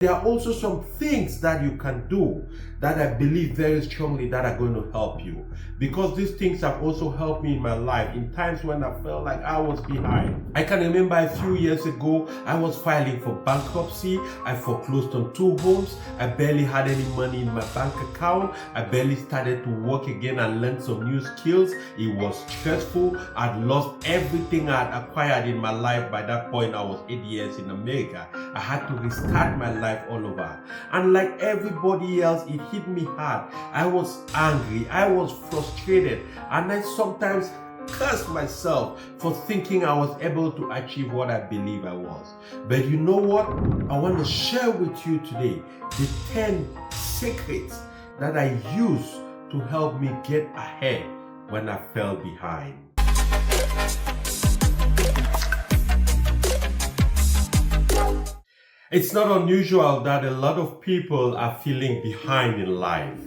There are also some things that you can do that I believe very strongly that are going to help you, because these things have also helped me in my life in times when I felt like I was behind. I can remember a few years ago, I was filing for bankruptcy. I foreclosed on 2 homes. I barely had any money in my bank account. I barely started to work again and learn some new skills. It was stressful. I'd lost everything I had acquired in my life. By that point, I was 8 years in America. I had to restart my life all over. And like everybody else, it hit me hard. I was angry, I was frustrated, and I sometimes cursed myself for thinking I was able to achieve what I believe I was. But you know what? I want to share with you today the 10 secrets that I use to help me get ahead when I fell behind. It's not unusual that a lot of people are feeling behind in life.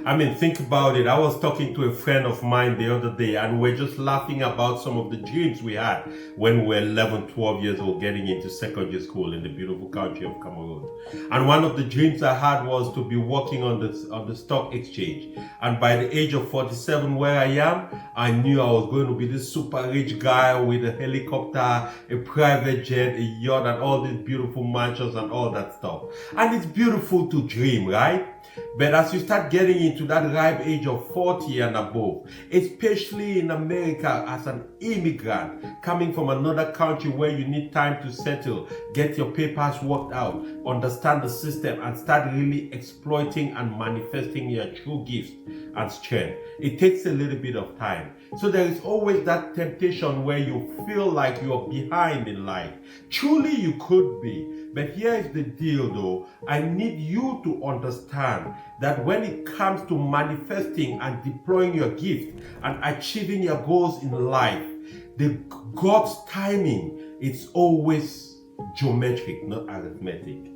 I mean, think about it. I was talking to a friend of mine the other day, and we're just laughing about some of the dreams we had when we were 11, 12 years old, getting into secondary school in the beautiful country of Cameroon. And one of the dreams I had was to be working on the stock exchange. And by the age of 47, where I am, I knew I was going to be this super rich guy with a helicopter, a private jet, a yacht, and all these beautiful mansions and all that stuff. And it's beautiful to dream, right? But as you start getting into that ripe age of 40 and above, especially in America as an immigrant coming from another country where you need time to settle, get your papers worked out, understand the system, and start really exploiting and manifesting your true gifts and strength, it takes a little bit of time. So there is always that temptation where you feel like you're behind in life. Truly you could be. But here is the deal though. I need you to understand that when it comes to manifesting and deploying your gift and achieving your goals in life, the God's timing, it's always geometric, not arithmetic.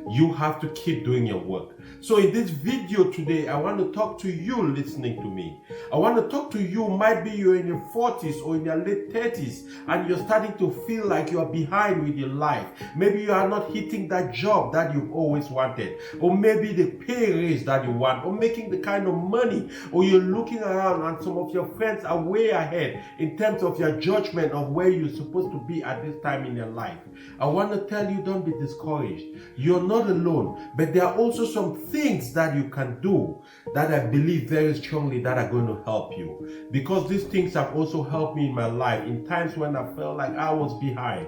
You have to keep doing your work. So in this video today, I want to talk to you listening to me. I want to talk to you, might be you're in your 40s or in your late 30s and you're starting to feel like you're behind with your life. Maybe you are not hitting that job that you've always wanted, or maybe the pay raise that you want, or making the kind of money, or you're looking around and some of your friends are way ahead in terms of your judgment of where you're supposed to be at this time in your life. I want to tell you, don't be discouraged. You're not alone, but there are also some things that you can do that I believe very strongly that are going to help you, because these things have also helped me in my life in times when I felt like I was behind.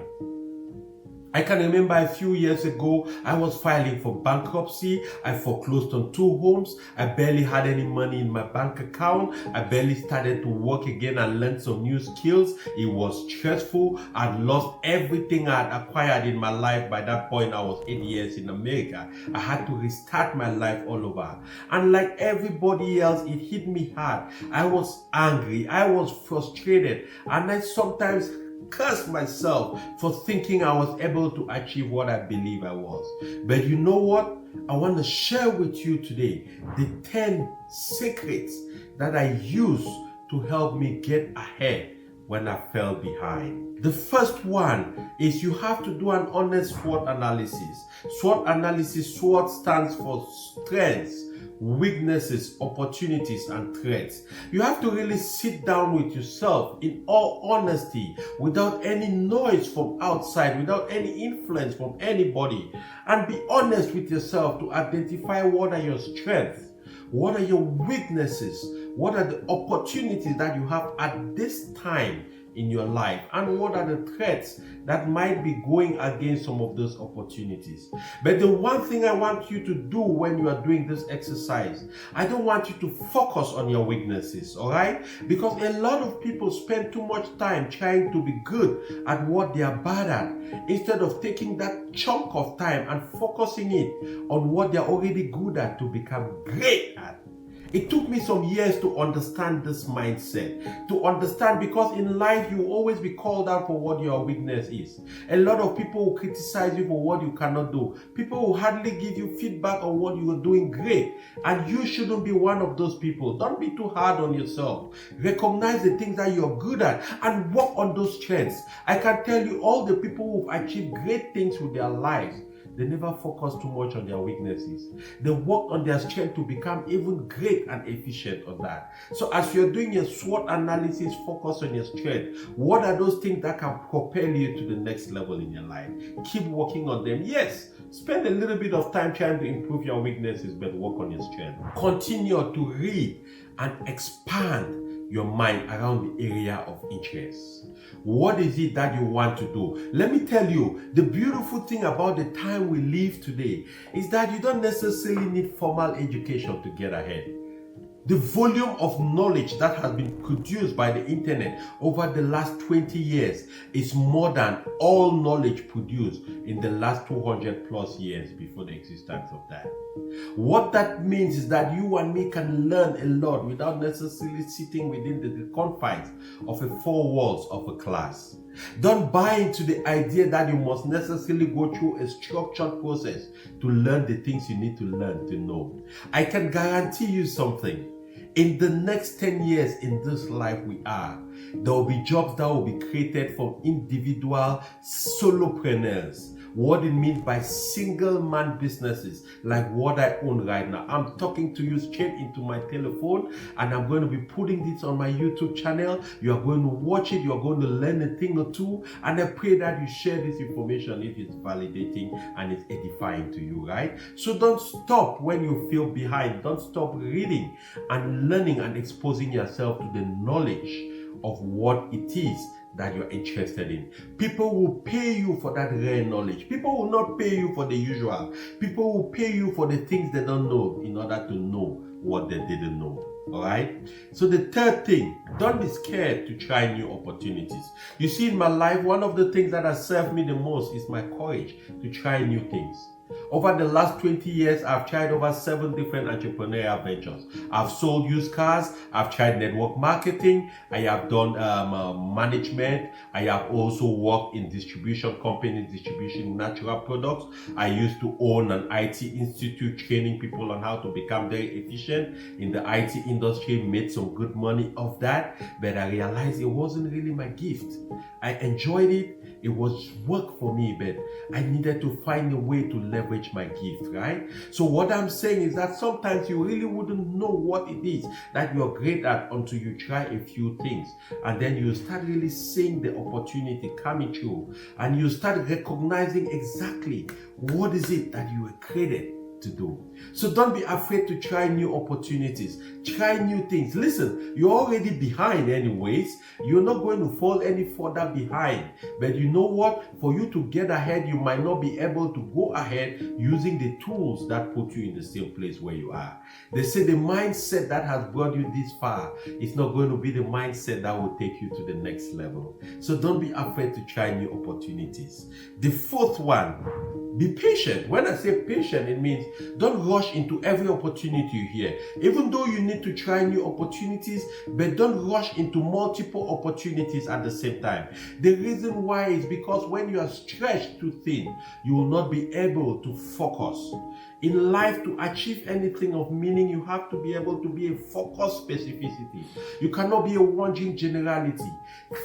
I can remember a few years ago, I was filing for bankruptcy. I foreclosed on 2 homes. I barely had any money in my bank account. I barely started to work again and learn some new skills. It was stressful. I'd lost everything I had acquired in my life. By that point, I was 8 years in America. I had to restart my life all over. And like everybody else, it hit me hard. I was angry. I was frustrated. And I sometimes cursed myself for thinking I was able to achieve what I believe I was. But you know what? I want to share with you today the 10 secrets that I use to help me get ahead when I fell behind. The first one is you have to do an honest SWOT analysis. SWOT analysis, SWOT stands for strengths, weaknesses, opportunities, and threats. You have to really sit down with yourself in all honesty, without any noise from outside, without any influence from anybody, and be honest with yourself to identify what are your strengths, what are your weaknesses, what are the opportunities that you have at this time in your life, and what are the threats that might be going against some of those opportunities. But the one thing I want you to do when you are doing this exercise, I don't want you to focus on your weaknesses, all right? Because a lot of people spend too much time trying to be good at what they are bad at, instead of taking that chunk of time and focusing it on what they're already good at to become great at. It took me some years to understand this mindset, to understand, because in life you will always be called out for what your weakness is. A lot of people will criticize you for what you cannot do. People will hardly give you feedback on what you are doing great, and you shouldn't be one of those people. Don't be too hard on yourself. Recognize the things that you're good at and work on those strengths. I can tell you, all the people who've achieved great things with their lives, they never focus too much on their weaknesses. They work on their strength to become even great and efficient on that. So as you're doing your SWOT analysis, focus on your strength. What are those things that can propel you to the next level in your life? Keep working on them. Yes, spend a little bit of time trying to improve your weaknesses, but work on your strength. Continue to read and expand your mind around the area of interest. What is it that you want to do? Let me tell you, the beautiful thing about the time we live today is that you don't necessarily need formal education to get ahead. The volume of knowledge that has been produced by the internet over the last 20 years is more than all knowledge produced in the last 200 plus years before the existence of that. What that means is that you and me can learn a lot without necessarily sitting within the confines of the four walls of a class. Don't buy into the idea that you must necessarily go through a structured process to learn the things you need to learn to know. I can guarantee you something. In the next 10 years in this life we are, there will be jobs that will be created from individual solopreneurs. What it means by single man businesses like what I own right now. I'm talking to you straight into my telephone, and I'm going to be putting this on my YouTube channel. You are going to watch it, you're going to learn a thing or two, and I pray that you share this information if it's validating and it's edifying to you, right? So don't stop when you feel behind. Don't stop reading and learning and exposing yourself to the knowledge of what it is that you're interested in. People will pay you for that rare knowledge. People will not pay you for the usual. People will pay you for the things they don't know in order to know what they didn't know. All right. So the third thing, don't be scared to try new opportunities. You see, in my life, one of the things that has served me the most is my courage to try new things. Over the last 20 years, I've tried over 7 different entrepreneurial ventures. I've sold used cars. I've tried network marketing. I have done management. I have also worked in distribution companies, distribution natural products. I used to own an IT institute training people on how to become very efficient in the IT industry, made some good money off that, but I realized it wasn't really my gift. I enjoyed it. It was work for me, but I needed to find a way to leverage my gift, right? So what I'm saying is that sometimes you really wouldn't know what it is that you're great at until you try a few things. And then you start really seeing the opportunity coming through, and you start recognizing exactly what is it that you were created to do. So don't be afraid to try new opportunities. Try new things. Listen, you're already behind anyways. You're not going to fall any further behind. But you know what? For you to get ahead, you might not be able to go ahead using the tools that put you in the same place where you are. They say the mindset that has brought you this far is not going to be the mindset that will take you to the next level. So don't be afraid to try new opportunities. The fourth one, be patient. When I say patient, it means don't rush into every opportunity you hear. Even though you need to try new opportunities, but don't rush into multiple opportunities at the same time. The reason why is because when you are stretched too thin, you will not be able to focus. In life, to achieve anything of meaning, you have to be able to be a focused specificity. You cannot be a wandering generality.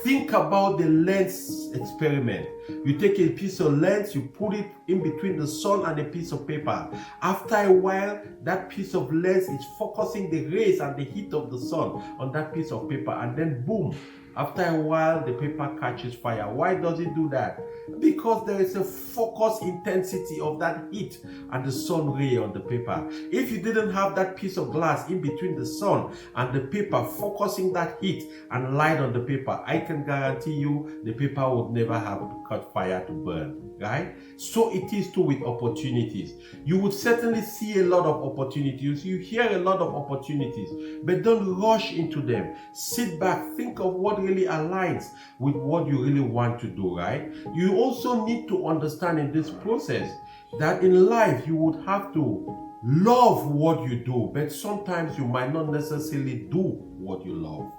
Think about the lens experiment. You take a piece of lens, you put it in between the sun and a piece of paper. After a while, that piece of lens is focusing the rays and the heat of the sun on that piece of paper, and then boom, after a while, the paper catches fire. Why does it do that? Because there is a focus intensity of that heat and the sun ray on the paper. If you didn't have that piece of glass in between the sun and the paper focusing that heat and light on the paper, I can guarantee you the paper would never have caught fire to burn, right? So it is too with opportunities. You would certainly see a lot of opportunities. You hear a lot of opportunities, but don't rush into them. Sit back, think of what really aligns with what you really want to do, right? You also need to understand in this process that in life you would have to love what you do, but sometimes you might not necessarily do what you love.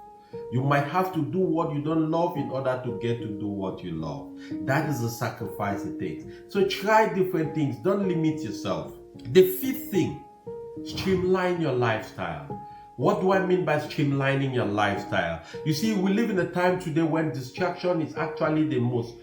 You might have to do what you don't love in order to get to do what you love. That is a sacrifice it takes. So try different things. Don't limit yourself. The fifth thing, streamline your lifestyle. What do I mean by streamlining your lifestyle? You see, we live in a time today when distraction is actually the most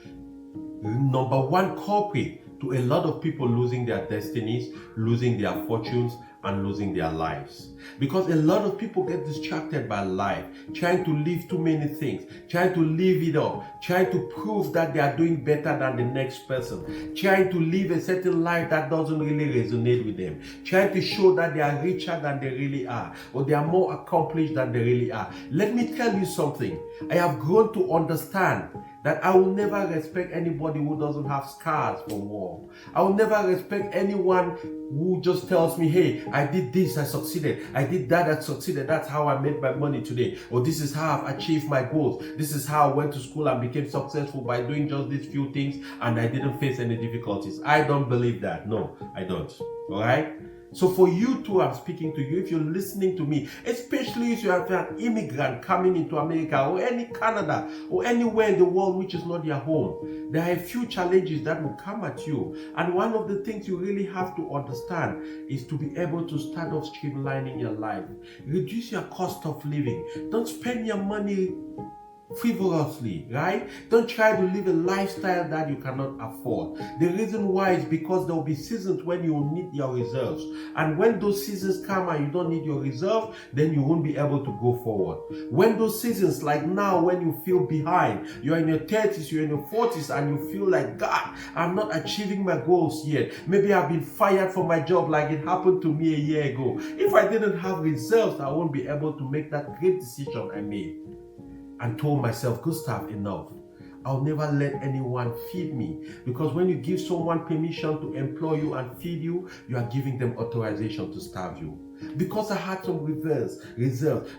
number one culprit to a lot of people losing their destinies, losing their fortunes, and losing their lives. Because a lot of people get distracted by life, trying to live too many things, trying to live it up, trying to prove that they are doing better than the next person, trying to live a certain life that doesn't really resonate with them, trying to show that they are richer than they really are, or they are more accomplished than they really are. Let me tell you something. I have grown to understand that I will never respect anybody who doesn't have scars from war. I will never respect anyone who just tells me, hey, I did this, I succeeded. I did that, I succeeded. That's how I made my money today. Or this is how I've achieved my goals. This is how I went to school and became successful by doing just these few things and I didn't face any difficulties. I don't believe that. No, I don't. All right? So for you too, I'm speaking to you, if you're listening to me, especially if you are an immigrant coming into America or any Canada or anywhere in the world which is not your home, there are a few challenges that will come at you. And one of the things you really have to understand is to be able to start off streamlining your life. Reduce your cost of living. Don't spend your money frivolously, right? Don't try to live a lifestyle that you cannot afford. The reason why is because there will be seasons when you will need your reserves, and when those seasons come and you don't need your reserve, then you won't be able to go forward. When those seasons, like now, when you feel behind, you're in your 30s, you're in your 40s, and you feel like, God, I'm not achieving my goals yet. Maybe I've been fired from my job like it happened to me a year ago. If I didn't have reserves, I won't be able to make that great decision I made. And told myself, Gustav, enough. I'll never let anyone feed me. Because when you give someone permission to employ you and feed you, you are giving them authorization to starve you. Because I had some reserves,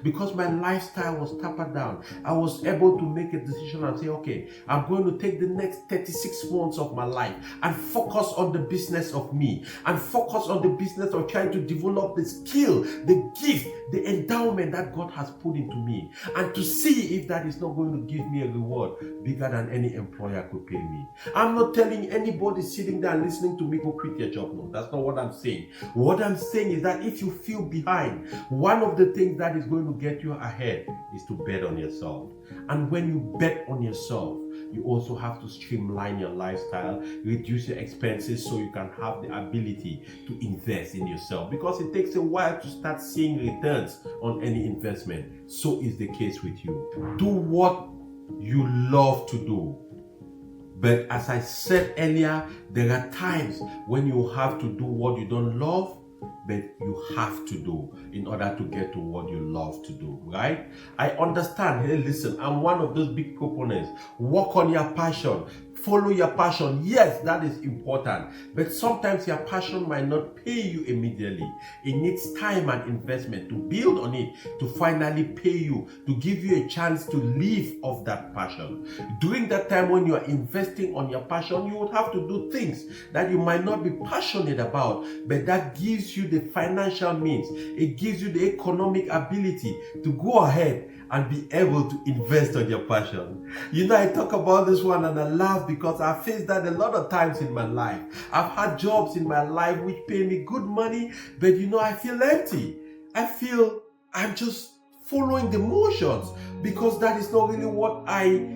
because my lifestyle was tapered down, I was able to make a decision and say, okay, I'm going to take the next 36 months of my life and focus on the business of me, and focus on the business of trying to develop the skill, the gift, the endowment that God has put into me, and to see if that is not going to give me a reward bigger than any employer could pay me. I'm not telling anybody sitting there and listening to me go quit your job. No, that's not what I'm saying. What I'm saying is that if you feel behind, one of the things that is going to get you ahead is to bet on yourself. And when you bet on yourself, you also have to streamline your lifestyle, reduce your expenses so you can have the ability to invest in yourself, because it takes a while to start seeing returns on any investment. So is the case with you. Do what you love to do. But as I said earlier, there are times when you have to do what you don't love, but you have to do in order to get to what you love to do, right? I understand. Hey, listen, I'm one of those big proponents. Work on your passion. Follow your passion. Yes, that is important. But sometimes your passion might not pay you immediately. It needs time and investment to build on it, to finally pay you, to give you a chance to live off that passion. During that time when you are investing on your passion, you would have to do things that you might not be passionate about, but that gives you the financial means. It gives you the economic ability to go ahead and be able to invest on your passion. You know, I talk about this one and I laugh because I faced that a lot of times in my life. I've had jobs in my life which pay me good money, but you know, I feel empty. I feel I'm just following the motions because that is not really what I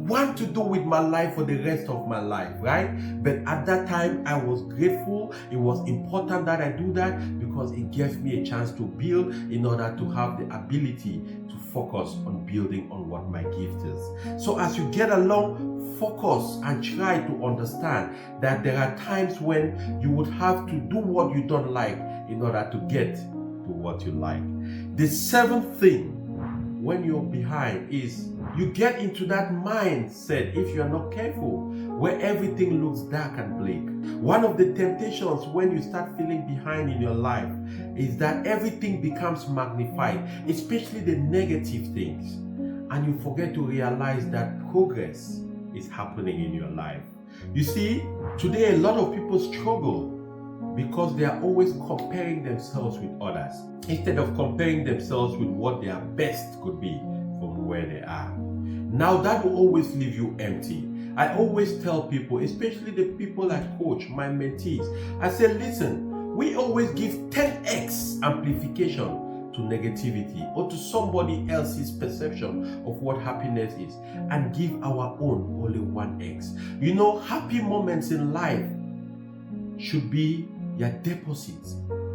want to do with my life for the rest of my life, right? But at that time, I was grateful. It was important that I do that because it gave me a chance to build in order to have the ability to focus on building on what my gift is. So as you get along, focus and try to understand that there are times when you would have to do what you don't like in order to get to what you like. The seventh thing when you're behind is you get into that mindset, if you're not careful, where everything looks dark and bleak. One of the temptations when you start feeling behind in your life is that everything becomes magnified, especially the negative things, and you forget to realize that progress is happening in your life. You see, today a lot of people struggle because they are always comparing themselves with others instead of comparing themselves with what their best could be from where they are. Now that will always leave you empty. I always tell people, especially the people I coach, my mentees, I say, listen, we always give 10x amplification to negativity or to somebody else's perception of what happiness is and give our own only 1x. You know, happy moments in life should be your deposits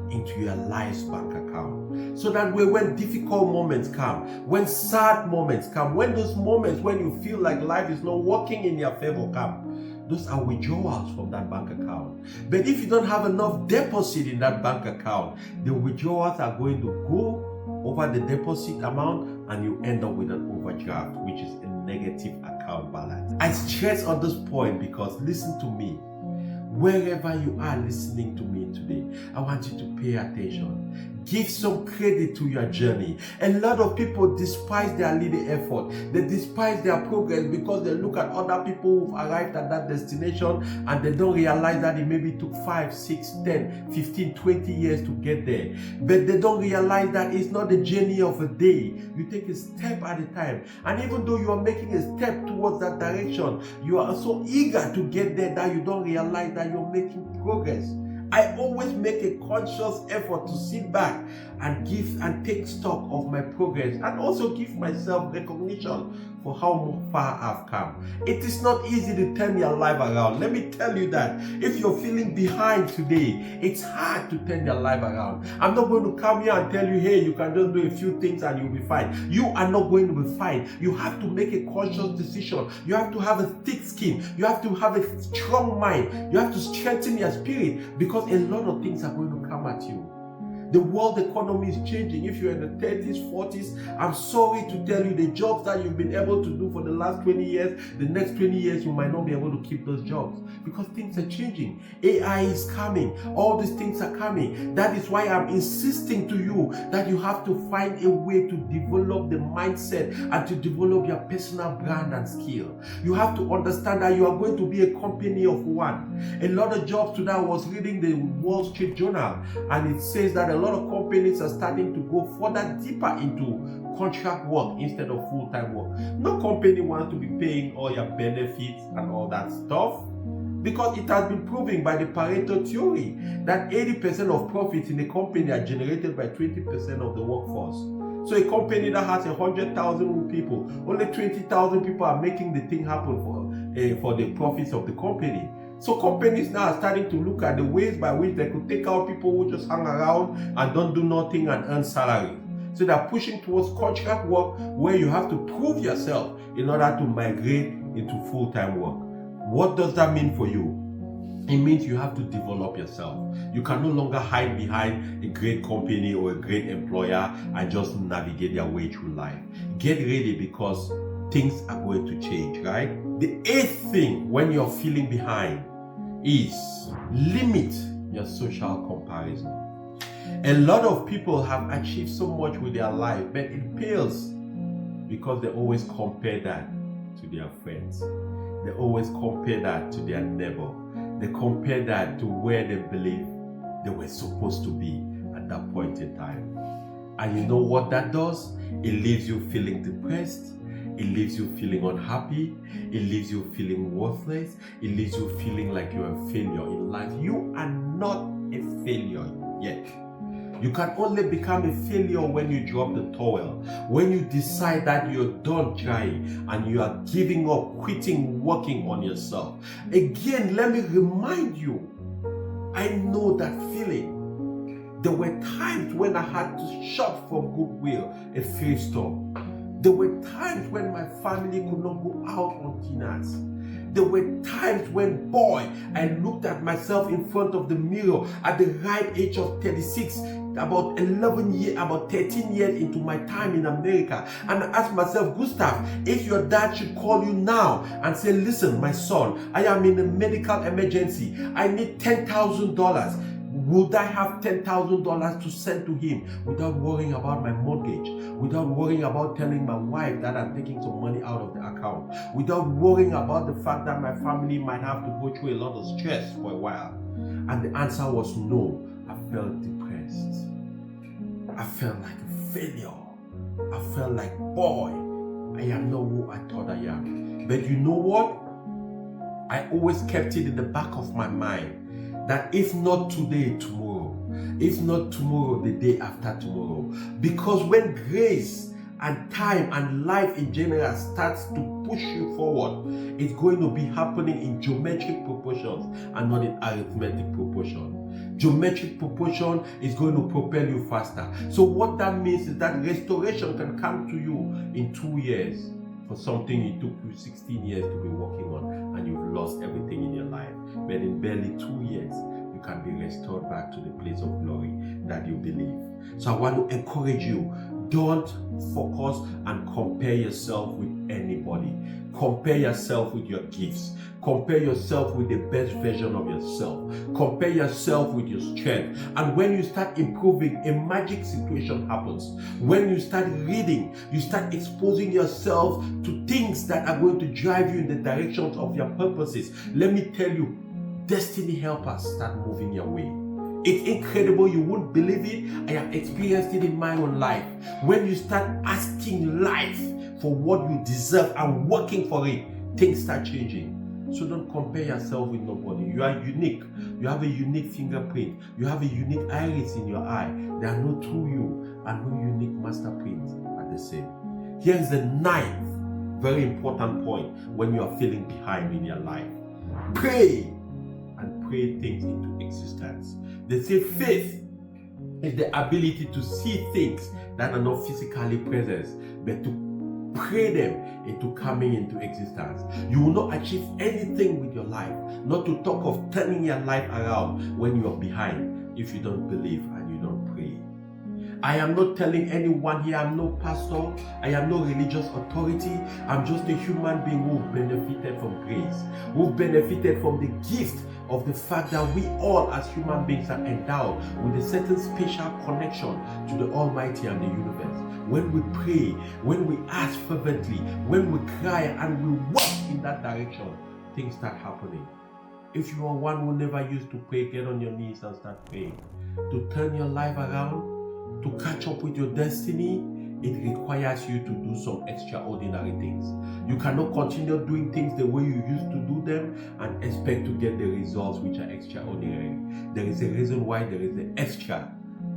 into your life's bank account. So that way, when difficult moments come, when sad moments come, when those moments when you feel like life is not working in your favor come, those are withdrawals from that bank account. But if you don't have enough deposit in that bank account, the withdrawals are going to go over the deposit amount and you end up with an overdraft, which is a negative account balance. I stress on this point because listen to me. Wherever you are listening to me today, I want you to pay attention. Give some credit to your journey. A lot of people despise their little effort. They despise their progress because they look at other people who've arrived at that destination and they don't realize that it maybe took 5, 6, 10, 15, 20 years to get there. But they don't realize that it's not the journey of a day. You take a step at a time. And even though you are making a step towards that direction, you are so eager to get there that you don't realize that you're making progress. I always make a conscious effort to sit back and give and take stock of my progress and also give myself recognition for how far I've come. It is not easy to turn your life around. Let me tell you that. If you're feeling behind today, it's hard to turn your life around. I'm not going to come here and tell you, hey, you can just do a few things and you'll be fine. You are not going to be fine. You have to make a conscious decision. You have to have a thick skin. You have to have a strong mind. You have to strengthen your spirit because a lot of things are going to come at you. The world economy is changing. If you're in the 30s, 40s, I'm sorry to tell you the jobs that you've been able to do for the last 20 years, the next 20 years, you might not be able to keep those jobs because things are changing. AI is coming. All these things are coming. That is why I'm insisting to you that you have to find a way to develop the mindset and to develop your personal brand and skill. You have to understand that you are going to be a company of one. A lot of jobs today, I was reading the Wall Street Journal and it says that a lot of companies are starting to go further deeper into contract work instead of full-time work. No company wants to be paying all your benefits and all that stuff because it has been proven by the Pareto theory that 80% of profits in a company are generated by 20% of the workforce. So a company that has 100,000 people, only 20,000 people are making the thing happen for the profits of the company. So companies now are starting to look at the ways by which they could take out people who just hang around and don't do nothing and earn salary. So they're pushing towards contract work where you have to prove yourself in order to migrate into full-time work. What does that mean for you? It means you have to develop yourself. You can no longer hide behind a great company or a great employer and just navigate your way through life. Get ready because things are going to change, right? The eighth thing when you're feeling behind is limit your social comparison. A lot of people have achieved so much with their life, but it pales because they always compare that to their friends. They always compare that to their neighbor. They compare that to where they believe they were supposed to be at that point in time. And you know what that does? It leaves you feeling depressed. It leaves you feeling unhappy. It leaves you feeling worthless. It leaves you feeling like you're a failure in life. You are not a failure yet. You can only become a failure when you drop the towel, when you decide that you're done trying and you are giving up, quitting, working on yourself. Again, let me remind you, I know that feeling. There were times when I had to shop from Goodwill, a thrift store. There were times when my family could not go out on dinners. There were times when, boy, I looked at myself in front of the mirror at the right age of 36, about 13 years into my time in America. And I asked myself, Gustav, if your dad should call you now and say, listen, my son, I am in a medical emergency. I need $10,000. Would I have $10,000 to send to him without worrying about my mortgage, without worrying about telling my wife that I'm taking some money out of the account, without worrying about the fact that my family might have to go through a lot of stress for a while? And the answer was no. I felt depressed. I felt like a failure. I felt like, boy, I am not who I thought I am. But you know what? I always kept it in the back of my mind that if not today, tomorrow. If not tomorrow, the day after tomorrow. Because when grace and time and life in general starts to push you forward, it's going to be happening in geometric proportions and not in arithmetic proportion. Geometric proportion is going to propel you faster. So what that means is that restoration can come to you in 2 years for something it took you 16 years to be working on, and you've lost everything in your life. But in barely 2 years, you can be restored back to the place of glory that you believe. So I want to encourage you, don't focus and compare yourself with anybody. Compare yourself with your gifts. Compare yourself with the best version of yourself. Compare yourself with your strength. And when you start improving, a magic situation happens. When you start reading, you start exposing yourself to things that are going to drive you in the directions of your purposes. Let me tell you, destiny helpers start moving your way. It's incredible, you won't believe it. I have experienced it in my own life. When you start asking life for what you deserve and working for it, things start changing. So don't compare yourself with nobody. You are unique. You have a unique fingerprint. You have a unique iris in your eye. There are no two you and no unique master prints are the same. Here's the 9th very important point when you are feeling behind in your life. Pray and pray things into existence. They say faith is the ability to see things that are not physically present, but to pray them into coming into existence. You will not achieve anything with your life, not to talk of turning your life around when you are behind, if you don't believe and you don't pray. I am not telling anyone here, I'm no pastor, I am no religious authority, I'm just a human being who benefited from grace, who benefited from the gift of the fact that we all as human beings are endowed with a certain special connection to the Almighty and the universe. When we pray, when we ask fervently, when we cry and we walk in that direction, things start happening. If you are one who never used to pray, get on your knees and start praying. To turn your life around, to catch up with your destiny, it requires you to do some extraordinary things. You cannot continue doing things the way you used to do them and expect to get the results which are extraordinary. There is a reason why there is the extra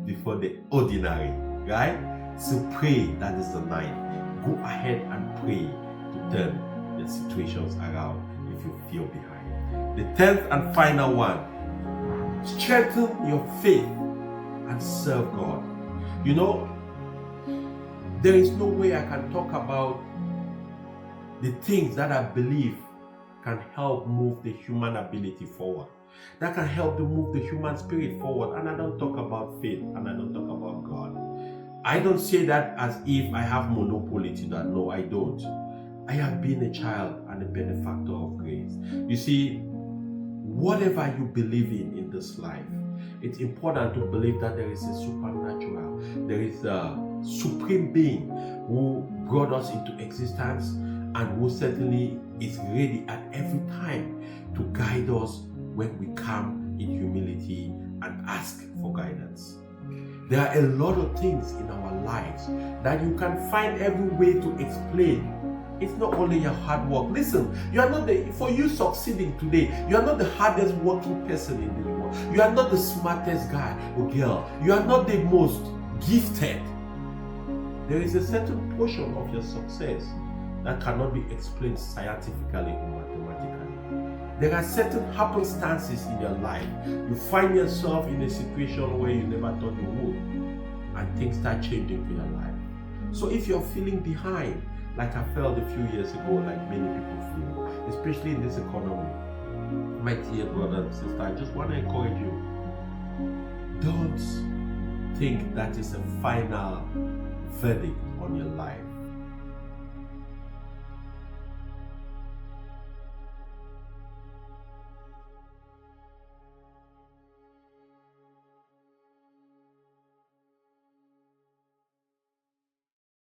before the ordinary, right? So pray, that is the 9th. Go ahead and pray to turn the situations around if you feel behind. The 10th and final one, strengthen your faith and serve God. You know, there is no way I can talk about the things that I believe can help move the human ability forward, that can help to move the human spirit forward. And I don't talk about faith and I don't talk about God. I don't say that as if I have monopoly to that. No, I don't. I have been a child and a benefactor of grace. You see, whatever you believe in this life, it's important to believe that there is a supernatural, there is a supreme being who brought us into existence and who certainly is ready at every time to guide us when we come in humility and ask for guidance. There are a lot of things in our lives that you can find every way to explain. It's not only your hard work. Listen, you are not for you succeeding today, you are not the hardest working person in this world. You are not the smartest guy or girl. You are not the most gifted. There is a certain portion of your success that cannot be explained scientifically or mathematically. There are certain happenstances in your life. You find yourself in a situation where you never thought you would, and things start changing for your life. So if you're feeling behind, like I felt a few years ago, like many people feel, especially in this economy, my dear brother and sister, I just want to encourage you. Don't think that is a final verdict on your life.